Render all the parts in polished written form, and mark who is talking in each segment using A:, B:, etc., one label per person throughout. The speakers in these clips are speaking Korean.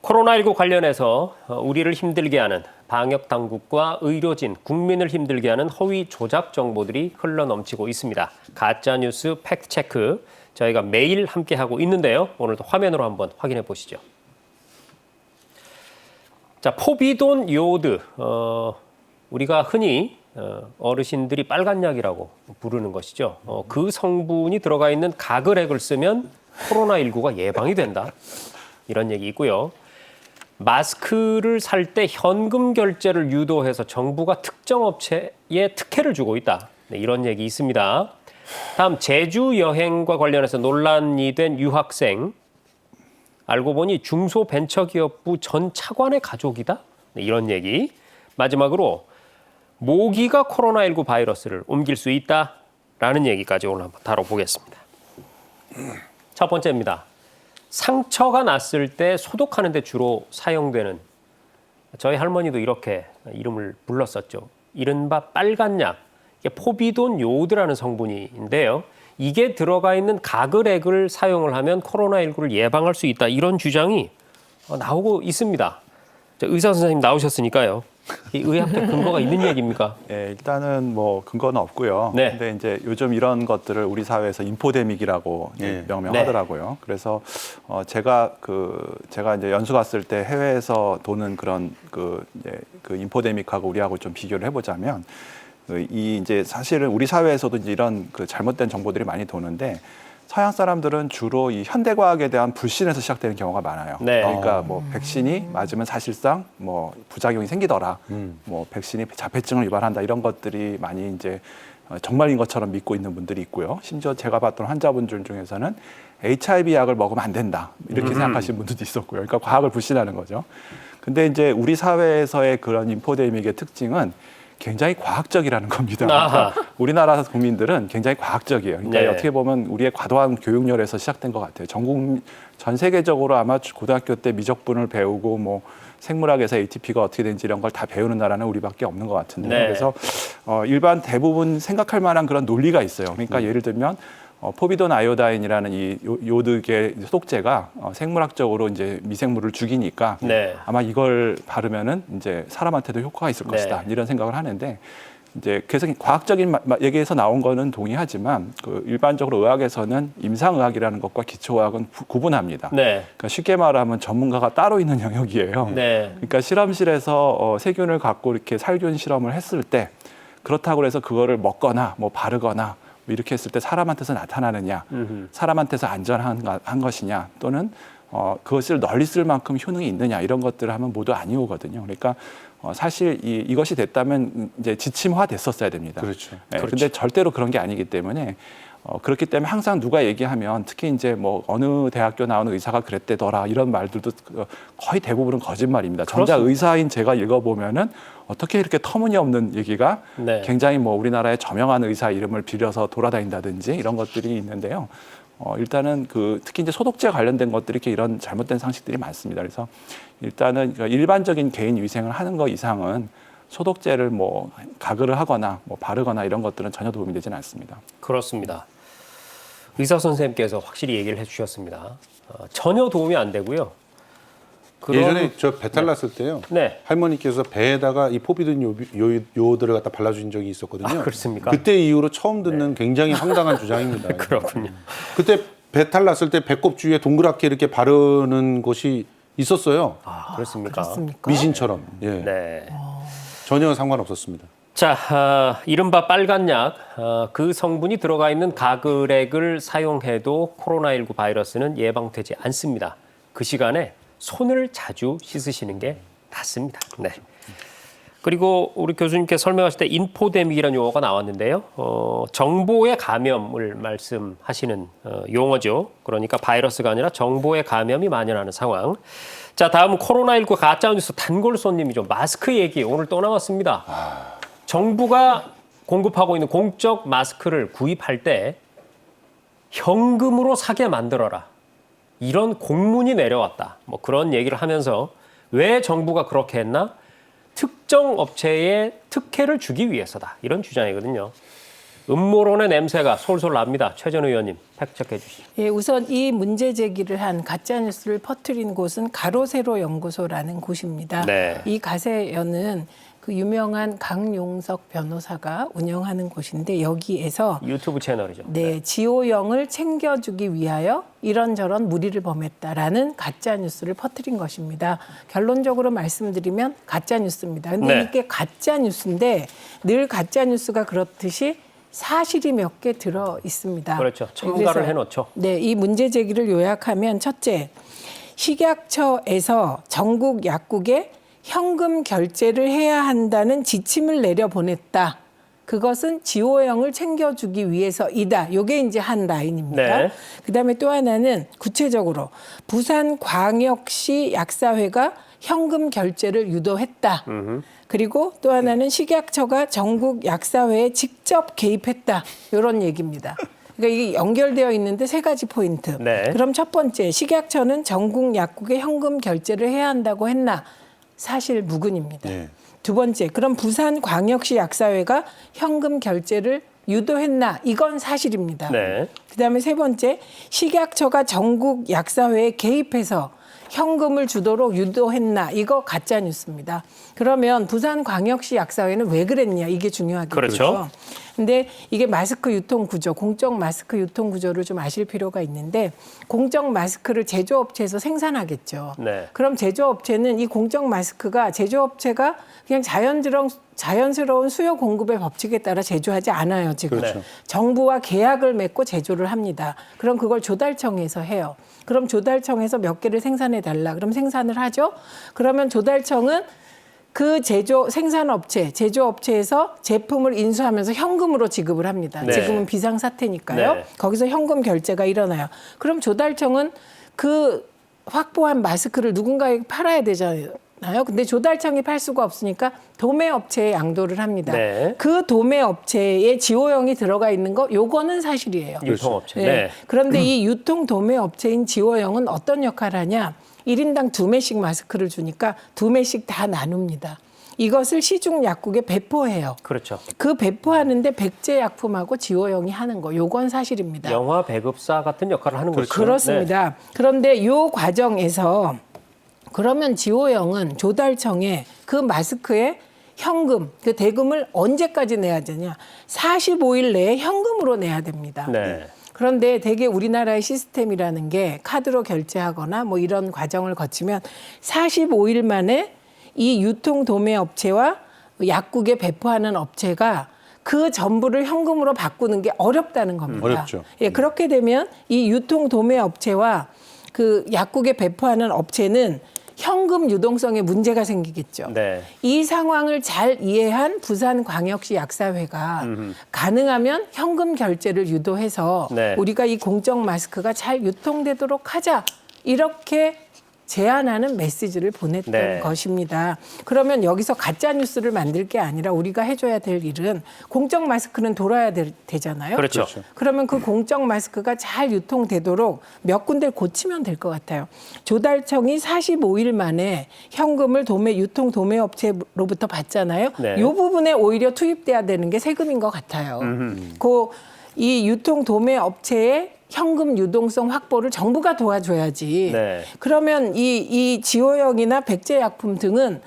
A: 코로나19 관련해서 우리를 힘들게 하는 방역 당국과 의료진, 국민을 힘들게 하는 허위 조작 정보들이 흘러넘치고 있습니다. 가짜뉴스 팩트체크 저희가 매일 함께하고 있는데요. 오늘도 화면으로 한번 확인해 보시죠. 자, 포비돈 요오드, 우리가 흔히 어르신들이 빨간 약이라고 부르는 것이죠. 그 성분이 들어가 있는 가글액을 쓰면 코로나19가 예방이 된다. 이런 얘기 있고요. 마스크를 살 때 현금 결제를 유도해서 정부가 특정 업체에 특혜를 주고 있다. 네, 이런 얘기 있습니다. 다음 제주 여행과 관련해서 논란이 된 유학생. 알고 보니 중소벤처기업부 전 차관의 가족이다. 네, 이런 얘기. 마지막으로 모기가 코로나19 바이러스를 옮길 수 있다라는 얘기까지 오늘 한번 다뤄보겠습니다. 첫 번째입니다. 상처가 났을 때 소독하는 데 주로 사용되는, 저희 할머니도 이렇게 이름을 불렀었죠. 이른바 빨간 약, 이게 포비돈 요오드라는 성분인데요. 이게 들어가 있는 가글액을 사용을 하면 코로나19를 예방할 수 있다. 이런 주장이 나오고 있습니다. 의사 선생님 나오셨으니까요. 이 의학적 근거가 있는 얘기입니까?
B: 네, 일단은 뭐 근거는 없고요.
A: 네.
B: 근데 이제 요즘 이런 것들을 우리 사회에서 인포데믹이라고 명명하더라고요.
A: 네.
B: 그래서 제가 이제 연수 갔을 때 해외에서 도는 그런 그 인포데믹하고 우리하고 좀 비교를 해보자면 이제 사실은 우리 사회에서도 이제 이런 그 잘못된 정보들이 많이 도는데. 서양 사람들은 주로 이 현대과학에 대한 불신에서 시작되는 경우가 많아요.
A: 네.
B: 그러니까 뭐 백신이 맞으면 사실상 뭐 부작용이 생기더라. 뭐 백신이 자폐증을 유발한다 이런 것들이 많이 이제 정말인 것처럼 믿고 있는 분들이 있고요. 심지어 제가 봤던 환자분들 중에서는 HIV 약을 먹으면 안 된다 이렇게 생각하시는 분들도 있었고요. 그러니까 과학을 불신하는 거죠. 근데 이제 우리 사회에서의 그런 인포데믹의 특징은 굉장히 과학적이라는 겁니다. 그러니까 우리나라 국민들은 굉장히 과학적이에요. 그러니까
A: 네.
B: 어떻게 보면 우리의 과도한 교육열에서 시작된 것 같아요. 전 세계적으로 아마 고등학교 때 미적분을 배우고 뭐 생물학에서 ATP가 어떻게 되는지 이런 걸 다 배우는 나라는 우리밖에 없는 것 같은데.
A: 네.
B: 그래서 일반 대부분 생각할 만한 그런 논리가 있어요. 그러니까 예를 들면 포비돈 아이오다인이라는 이 요드계 소독제가 생물학적으로 이제 미생물을 죽이니까
A: 네.
B: 아마 이걸 바르면은 이제 사람한테도 효과가 있을 것이다 이런 생각을 하는데 이제 그래서 과학적인 얘기에서 나온 거는 동의하지만 그 일반적으로 의학에서는 임상의학이라는 것과 기초의학은 구분합니다.
A: 네.
B: 그러니까 쉽게 말하면 전문가가 따로 있는 영역이에요.
A: 네.
B: 그러니까 실험실에서 세균을 갖고 이렇게 살균 실험을 했을 때 그렇다고 해서 그거를 먹거나 뭐 바르거나 이렇게 했을 때 사람한테서 나타나느냐, 사람한테서 안전한 것이냐, 또는 그것을 널리 쓸 만큼 효능이 있느냐 이런 것들을 하면 모두 아니오거든요. 그러니까 사실 이것이 됐다면 이제 지침화 됐었어야 됩니다.
C: 그렇죠.
B: 네,
A: 그렇죠.
B: 근데 절대로 그런 게 아니기 때문에 그렇기 때문에 항상 누가 얘기하면 특히 이제 뭐 어느 대학교 나오는 의사가 그랬대더라 이런 말들도 거의 대부분은 거짓말입니다. 정작
A: 그렇습니다.
B: 의사인 제가 읽어보면은 어떻게 이렇게 터무니없는 얘기가
A: 네.
B: 굉장히 뭐 우리나라의 저명한 의사 이름을 빌려서 돌아다닌다든지 이런 것들이 있는데요. 일단은 특히 이제 소독제 관련된 것들이 이렇게 이런 잘못된 상식들이 많습니다. 그래서 일단은 일반적인 개인 위생을 하는 것 이상은 소독제를 뭐 가글을 하거나 뭐 바르거나 이런 것들은 전혀 도움이 되지는 않습니다.
A: 그렇습니다. 의사 선생님께서 확실히 얘기를 해주셨습니다. 전혀 도움이 안 되고요.
C: 예전에 저 배탈 났을 때요.
A: 네.
C: 할머니께서 배에다가 이 포비돈 요오드를 갖다 발라준 적이 있었거든요.
A: 그렇습니까?
C: 그때 이후로 처음 듣는 굉장히 황당한 주장입니다.
A: 그렇군요.
C: 그때 배탈 났을 때 배꼽 주위에 동그랗게 이렇게 바르는 곳이 있었어요.
A: 그렇습니까?
C: 미신처럼. 예.
A: 네.
C: 전혀 상관없었습니다.
A: 자, 이른바 빨간 약, 그 성분이 들어가 있는 가글액을 사용해도 코로나19 바이러스는 예방되지 않습니다. 그 시간에 손을 자주 씻으시는 게 낫습니다. 네. 그리고 우리 교수님께 설명하실 때 인포데믹이라는 용어가 나왔는데요. 정보의 감염을 말씀하시는 용어죠. 그러니까 바이러스가 아니라 정보의 감염이 만연하는 상황. 자, 다음은 코로나19 가짜뉴스 단골 손님이죠. 마스크 얘기 오늘 또 나왔습니다. 정부가 공급하고 있는 공적 마스크를 구입할 때 현금으로 사게 만들어라. 이런 공문이 내려왔다. 뭐 그런 얘기를 하면서 왜 정부가 그렇게 했나? 특정 업체에 특혜를 주기 위해서다. 이런 주장이거든요. 음모론의 냄새가 솔솔 납니다. 최 전 의원님 팩트체크해 주시죠.
D: 예, 우선 이 문제 제기를 한 가짜뉴스를 퍼뜨린 곳은 가로세로 연구소라는 곳입니다.
A: 네.
D: 이 가세연은 그 유명한 강용석 변호사가 운영하는 곳인데 여기에서
A: 유튜브 채널이죠.
D: 네, 지호영을 챙겨주기 위하여 이런저런 무리를 범했다라는 가짜 뉴스를 퍼뜨린 것입니다. 결론적으로 말씀드리면 가짜 뉴스입니다. 근데
A: 네.
D: 이게 가짜 뉴스인데 늘 가짜 뉴스가 그렇듯이 사실이 몇 개 들어 있습니다.
A: 그렇죠. 첨가를
D: 그래서,
A: 해놓죠.
D: 네, 이 문제 제기를 요약하면 첫째, 식약처에서 전국 약국에 현금 결제를 해야 한다는 지침을 내려보냈다. 그것은 지호영을 챙겨주기 위해서이다. 요게 이제 한 라인입니다.
A: 네.
D: 그다음에 또 하나는 구체적으로 부산광역시 약사회가 현금 결제를 유도했다. 그리고 또 하나는 식약처가 전국 약사회에 직접 개입했다. 이런 얘기입니다. 그러니까 이게 연결되어 있는데 세 가지 포인트.
A: 네.
D: 그럼 첫 번째, 식약처는 전국 약국에 현금 결제를 해야 한다고 했나? 사실 무근입니다.
C: 네.
D: 두 번째, 그럼 부산광역시 약사회가 현금 결제를 유도했나? 이건 사실입니다.
A: 네.
D: 그다음에 세 번째, 식약처가 전국 약사회에 개입해서 현금을 주도록 유도했나? 이거 가짜 뉴스입니다. 그러면 부산광역시 약사회는 왜 그랬냐? 이게 중요하겠죠.
A: 그렇죠.
D: 근데 이게 마스크 유통 구조, 공적 마스크 유통 구조를 좀 아실 필요가 있는데 공적 마스크를 제조업체에서 생산하겠죠.
A: 네.
D: 그럼 제조업체는 이 공적 마스크가 제조업체가 그냥 자연스러운 수요 공급의 법칙에 따라 제조하지 않아요, 지금.
C: 그렇죠.
D: 정부와 계약을 맺고 제조를 합니다. 그럼 그걸 조달청에서 해요. 그럼 조달청에서 몇 개를 생산해 달라. 그럼 생산을 하죠. 그러면 조달청은 그 제조업체에서 제품을 인수하면서 현금으로 지급을 합니다.
A: 네.
D: 지금은 비상사태니까요.
A: 네.
D: 거기서 현금 결제가 일어나요. 그럼 조달청은 그 확보한 마스크를 누군가에게 팔아야 되잖아요. 근데 조달청이 팔 수가 없으니까 도매업체에 양도를 합니다.
A: 네.
D: 그 도매업체에 지호영이 들어가 있는 거 요거는 사실이에요.
A: 유통업체.
D: 네.
A: 네.
D: 그런데 이 유통 도매업체인 지호영은 어떤 역할을 하냐? 1인당 2매씩 마스크를 주니까 2매씩 다 나눕니다. 이것을 시중 약국에 배포해요.
A: 그렇죠.
D: 그 배포하는데 백제약품하고 지호영이 하는 거, 요건 사실입니다.
A: 영화 배급사 같은 역할을 하는 거죠.
D: 그렇습니다. 그런데 요 과정에서 그러면 지호영은 조달청에 그 마스크에 현금, 그 대금을 언제까지 내야 되냐? 45일 내에 현금으로 내야 됩니다.
A: 네.
D: 그런데 대개 우리나라의 시스템이라는 게 카드로 결제하거나 뭐 이런 과정을 거치면 45일 만에 이 유통 도매 업체와 약국에 배포하는 업체가 그 전부를 현금으로 바꾸는 게 어렵다는 겁니다.
C: 어렵죠.
D: 예, 그렇게 되면 이 유통 도매 업체와 그 약국에 배포하는 업체는 현금 유동성에 문제가 생기겠죠.
A: 네.
D: 이 상황을 잘 이해한 부산광역시 약사회가 가능하면 현금 결제를 유도해서
A: 네.
D: 우리가 이 공적 마스크가 잘 유통되도록 하자. 이렇게 제안하는 메시지를 보냈던
A: 네.
D: 것입니다. 그러면 여기서 가짜 뉴스를 만들 게 아니라 우리가 해줘야 될 일은 공적 마스크는 돌아야 되잖아요.
A: 그렇죠.
D: 그러면 그 공적 마스크가 잘 유통되도록 몇 군데를 고치면 될 것 같아요. 조달청이 45일 만에 현금을 유통 도매업체로부터 받잖아요.
A: 네.
D: 이 부분에 오히려 투입돼야 되는 게 세금인 것 같아요. 이 유통 도매업체의 현금 유동성 확보를 정부가 도와줘야지.
A: 네.
D: 그러면 이 지호영이나 백제약품 등은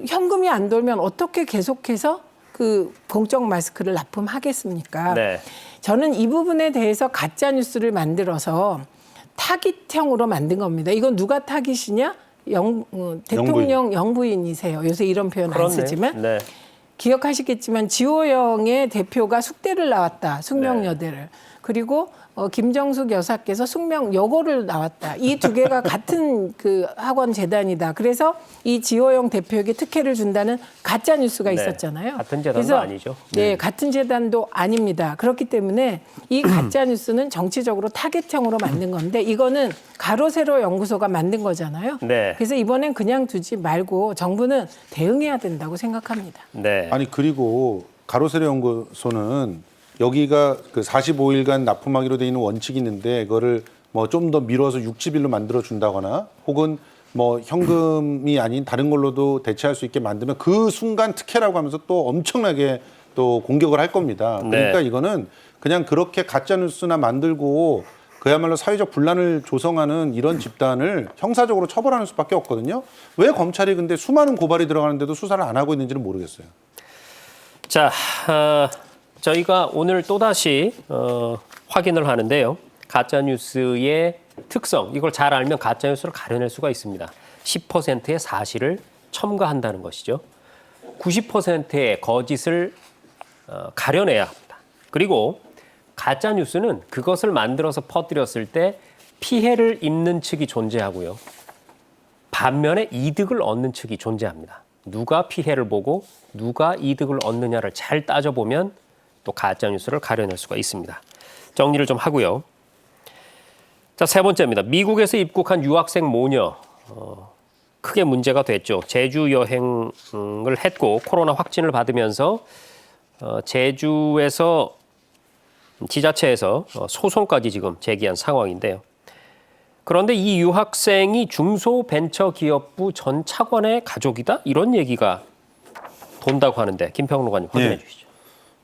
D: 현금이 안 돌면 어떻게 계속해서 그 공적 마스크를 납품하겠습니까?
A: 네.
D: 저는 이 부분에 대해서 가짜 뉴스를 만들어서 타깃형으로 만든 겁니다. 이건 누가 타깃이냐? 대통령 영부인이세요. 요새 이런 표현 안
A: 그렇네.
D: 쓰지만.
A: 네.
D: 기억하시겠지만 지호영의 대표가 숙대를 나왔다. 숙명여대를. 그리고 김정숙 여사께서 숙명여고를 나왔다. 이 두 개가 같은 그 학원 재단이다. 그래서 이 지호영 대표에게 특혜를 준다는 가짜 뉴스가
A: 네.
D: 있었잖아요.
A: 같은 재단도
D: 그래서
A: 아니죠.
D: 네, 같은 재단도 아닙니다. 그렇기 때문에 이 가짜 뉴스는 정치적으로 타겟형으로 만든 건데 이거는 가로세로 연구소가 만든 거잖아요.
A: 네.
D: 그래서 이번엔 그냥 두지 말고 정부는 대응해야 된다고 생각합니다.
A: 네.
C: 아니 그리고 가로세로 연구소는 여기가 그 45일간 납품하기로 돼 있는 원칙이 있는데 그거를 뭐 좀 더 미뤄서 60일로 만들어 준다거나 혹은 뭐 현금이 아닌 다른 걸로도 대체할 수 있게 만들면 그 순간 특혜라고 하면서 또 엄청나게 또 공격을 할 겁니다. 그러니까
A: 네.
C: 이거는 그냥 그렇게 가짜 뉴스나 만들고 그야말로 사회적 분란을 조성하는 이런 집단을 형사적으로 처벌하는 수밖에 없거든요. 왜 검찰이 근데 수많은 고발이 들어가는데도 수사를 안 하고 있는지는 모르겠어요.
A: 자, 저희가 오늘 또다시 확인을 하는데요. 가짜뉴스의 특성, 이걸 잘 알면 가짜뉴스를 가려낼 수가 있습니다. 10%의 사실을 첨가한다는 것이죠. 90%의 거짓을 가려내야 합니다. 그리고 가짜뉴스는 그것을 만들어서 퍼뜨렸을 때 피해를 입는 측이 존재하고요. 반면에 이득을 얻는 측이 존재합니다. 누가 피해를 보고 누가 이득을 얻느냐를 잘 따져보면 또 가짜뉴스를 가려낼 수가 있습니다. 정리를 좀 하고요. 자, 세 번째입니다. 미국에서 입국한 유학생 모녀 크게 문제가 됐죠. 제주 여행을 했고 코로나 확진을 받으면서 제주에서 지자체에서 소송까지 지금 제기한 상황인데요. 그런데 이 유학생이 중소벤처기업부 전 차관의 가족이다? 이런 얘기가 돈다고 하는데 김평론가님 확인해 주시죠.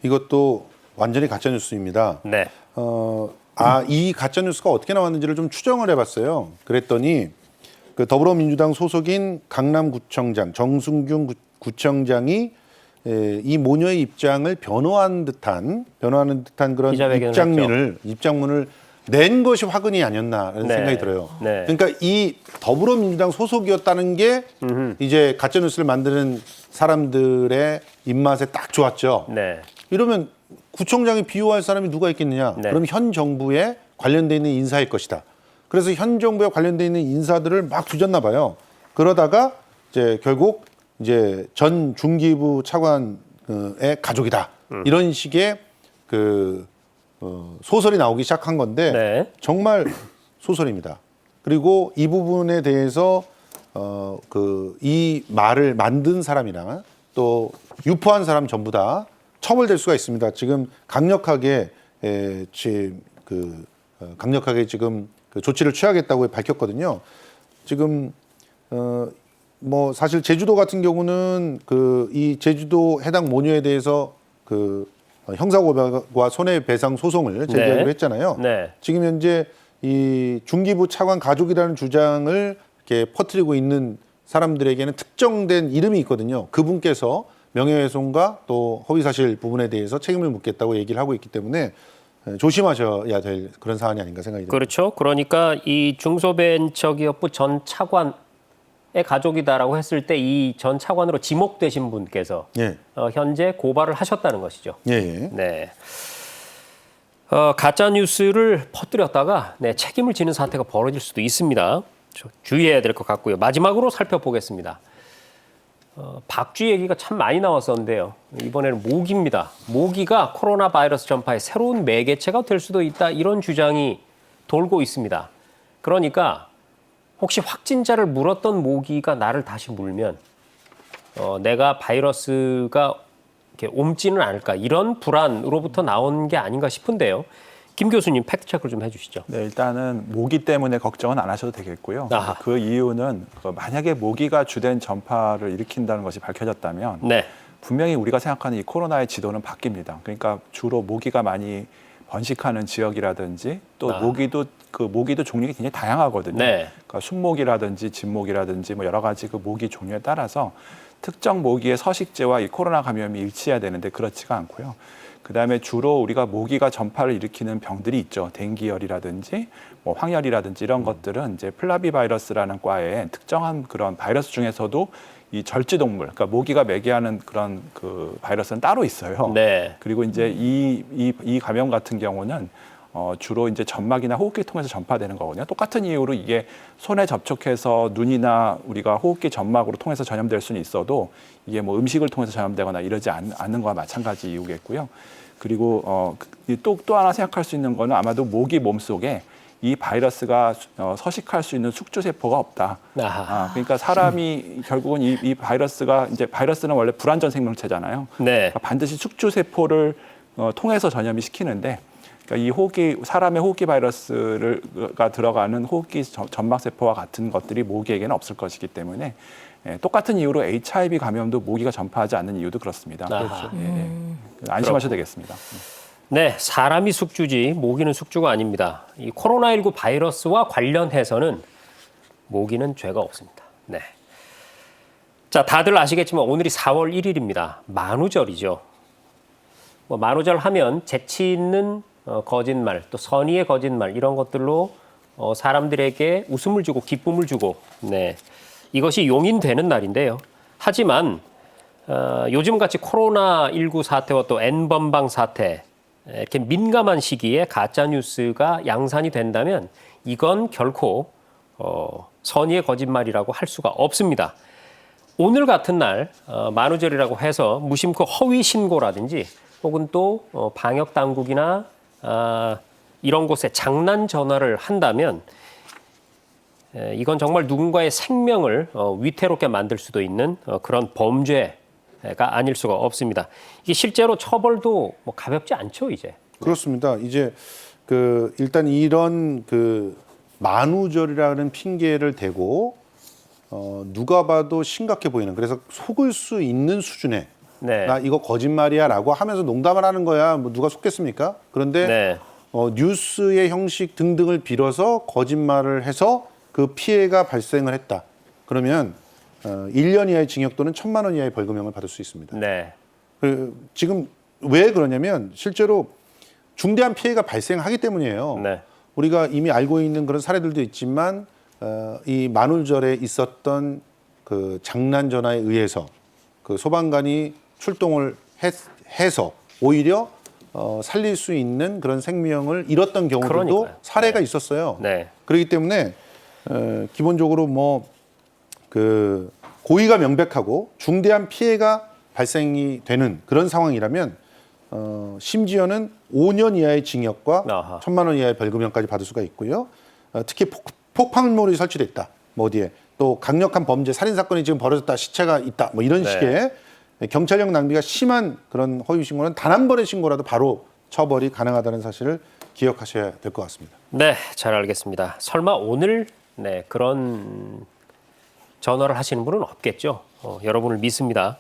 C: 이것도 완전히 가짜 뉴스입니다.
A: 네.
C: 이 가짜 뉴스가 어떻게 나왔는지를 좀 추정을 해봤어요. 그랬더니 그 더불어민주당 소속인 강남구청장 정순균 구청장이 이 모녀의 입장을 변호하는 듯한 그런
A: 기자회견을
C: 입장문을 낸 것이 화근이 아니었나라는
A: 네.
C: 생각이 들어요.
A: 네.
C: 그러니까 이 더불어민주당 소속이었다는 게 이제 가짜 뉴스를 만드는 사람들의 입맛에 딱 좋았죠.
A: 네.
C: 이러면 구청장이 비호할 사람이 누가 있겠느냐?
A: 네.
C: 그럼 현 정부에 관련돼 있는 인사일 것이다. 그래서 현 정부에 관련돼 있는 인사들을 막 뒤졌나 봐요. 그러다가 이제 결국 이제 전 중기부 차관의 가족이다. 이런 식의 그 소설이 나오기 시작한 건데
A: 네.
C: 정말 소설입니다. 그리고 이 부분에 대해서 이 말을 만든 사람이나 또 유포한 사람 전부 다 처벌될 수가 있습니다. 지금 강력하게 지금 그 조치를 취하겠다고 밝혔거든요. 지금 뭐 사실 제주도 같은 경우는 이 제주도 해당 모녀에 대해서 형사고발과 손해배상 소송을 제기하기로
A: 네.
C: 했잖아요.
A: 네.
C: 지금 현재 이 중기부 차관 가족이라는 주장을 이렇게 퍼뜨리고 있는 사람들에게는 특정된 이름이 있거든요. 그분께서 명예훼손과 또 허위사실 부분에 대해서 책임을 묻겠다고 얘기를 하고 있기 때문에 조심하셔야 될 그런 사안이 아닌가 생각이 듭니다.
A: 그렇죠. 그러니까 이 중소벤처기업부 전 차관의 가족이다라고 했을 때 이 전 차관으로 지목되신 분께서
C: 예.
A: 현재 고발을 하셨다는 것이죠.
C: 예.
A: 네. 가짜 뉴스를 퍼뜨렸다가 책임을 지는 사태가 벌어질 수도 있습니다. 주의해야 될 것 같고요. 마지막으로 살펴보겠습니다. 박쥐 얘기가 참 많이 나왔었는데요. 이번에는 모기입니다. 모기가 코로나 바이러스 전파의 새로운 매개체가 될 수도 있다. 이런 주장이 돌고 있습니다. 그러니까 혹시 확진자를 물었던 모기가 나를 다시 물면 내가 바이러스가 이렇게 옮지는 않을까. 이런 불안으로부터 나온 게 아닌가 싶은데요. 김 교수님 팩트체크를 좀 해주시죠.
B: 네, 일단은 모기 때문에 걱정은 안 하셔도 되겠고요.
A: 아하.
B: 그 이유는 만약에 모기가 주된 전파를 일으킨다는 것이 밝혀졌다면
A: 네.
B: 분명히 우리가 생각하는 이 코로나의 지도는 바뀝니다. 그러니까 주로 모기가 많이 번식하는 지역이라든지 또 모기도 종류가 굉장히 다양하거든요.
A: 네.
B: 그러니까 순모기라든지 진모기라든지 뭐 여러 가지 그 모기 종류에 따라서 특정 모기의 서식지와 이 코로나 감염이 일치해야 되는데 그렇지가 않고요. 그다음에 주로 우리가 모기가 전파를 일으키는 병들이 있죠. 댕기열이라든지 뭐 황열이라든지 이런 것들은 이제 플라비바이러스라는 과의 특정한 그런 바이러스 중에서도 이 절지동물, 그러니까 모기가 매개하는 그런 그 바이러스는 따로 있어요.
A: 네.
B: 그리고 이제 이 감염 같은 경우는 주로 이제 점막이나 호흡기 통해서 전파되는 거거든요. 똑같은 이유로 이게 손에 접촉해서 눈이나 우리가 호흡기 점막으로 통해서 전염될 수는 있어도 이게 뭐 음식을 통해서 전염되거나 이러지 않는 거와 마찬가지 이유겠고요. 그리고 또 하나 생각할 수 있는 거는 아마도 모기 몸속에 이 바이러스가 서식할 수 있는 숙주세포가 없다. 그러니까 사람이 결국은 이 바이러스가 이제 바이러스는 원래 불완전 생명체잖아요.
A: 네.
B: 그러니까 반드시 숙주세포를 통해서 전염이 시키는데 그러니까 이 호흡기 사람의 호흡기 바이러스가 들어가는 호흡기 점막 세포와 같은 것들이 모기에게는 없을 것이기 때문에 똑같은 이유로 HIV 감염도 모기가 전파하지 않는 이유도 그렇습니다.
A: 아하.
B: 안심하셔도 되겠습니다.
A: 네, 사람이 숙주지 모기는 숙주가 아닙니다. 이 코로나19 바이러스와 관련해서는 모기는 죄가 없습니다. 네. 자, 다들 아시겠지만 오늘이 4월 1일입니다. 만우절이죠. 뭐 만우절 하면 재치 있는 거짓말, 또 선의의 거짓말 이런 것들로 사람들에게 웃음을 주고 기쁨을 주고, 네, 이것이 용인되는 날인데요. 하지만 요즘같이 코로나19 사태와 또 N번방 사태, 이렇게 민감한 시기에 가짜 뉴스가 양산이 된다면 이건 결코 선의의 거짓말이라고 할 수가 없습니다. 오늘 같은 날 만우절이라고 해서 무심코 허위 신고라든지 혹은 또 방역 당국이나 이런 곳에 장난 전화를 한다면 이건 정말 누군가의 생명을 위태롭게 만들 수도 있는 그런 범죄가 아닐 수가 없습니다. 이게 실제로 처벌도 뭐 가볍지 않죠, 이제.
C: 그렇습니다. 이제 일단 이런 만우절이라는 핑계를 대고 누가 봐도 심각해 보이는, 그래서 속을 수 있는 수준의
A: 네.
C: 나 이거 거짓말이야라고 하면서 농담을 하는 거야. 뭐 누가 속겠습니까? 그런데
A: 네.
C: 뉴스의 형식 등등을 빌어서 거짓말을 해서 그 피해가 발생을 했다. 그러면 1년 이하의 징역 또는 1,000만 원 이하의 벌금형을 받을 수 있습니다.
A: 네.
C: 지금 왜 그러냐면 실제로 중대한 피해가 발생하기 때문이에요.
A: 네.
C: 우리가 이미 알고 있는 그런 사례들도 있지만 이 만우절에 있었던 그 장난 전화에 의해서 그 소방관이 출동을 해서 오히려 살릴 수 있는 그런 생명을 잃었던 경우들도
A: 그러니까요.
C: 사례가
A: 네.
C: 있었어요.
A: 네.
C: 그렇기 때문에 기본적으로 고의가 명백하고 중대한 피해가 발생이 되는 그런 상황이라면 심지어는 5년 이하의 징역과
A: 아하.
C: 1,000만 원 이하의 벌금형까지 받을 수가 있고요. 특히 폭발물이 설치됐다. 뭐 어디에 또 강력한 범죄, 살인 사건이 지금 벌어졌다, 시체가 있다, 뭐 이런
A: 네.
C: 식의 경찰력 낭비가 심한 그런 허위 신고는 단 한 번의 신고라도 바로 처벌이 가능하다는 사실을 기억하셔야 될 것 같습니다.
A: 네, 잘 알겠습니다. 설마 오늘 그런 전화를 하시는 분은 없겠죠. 여러분을 믿습니다.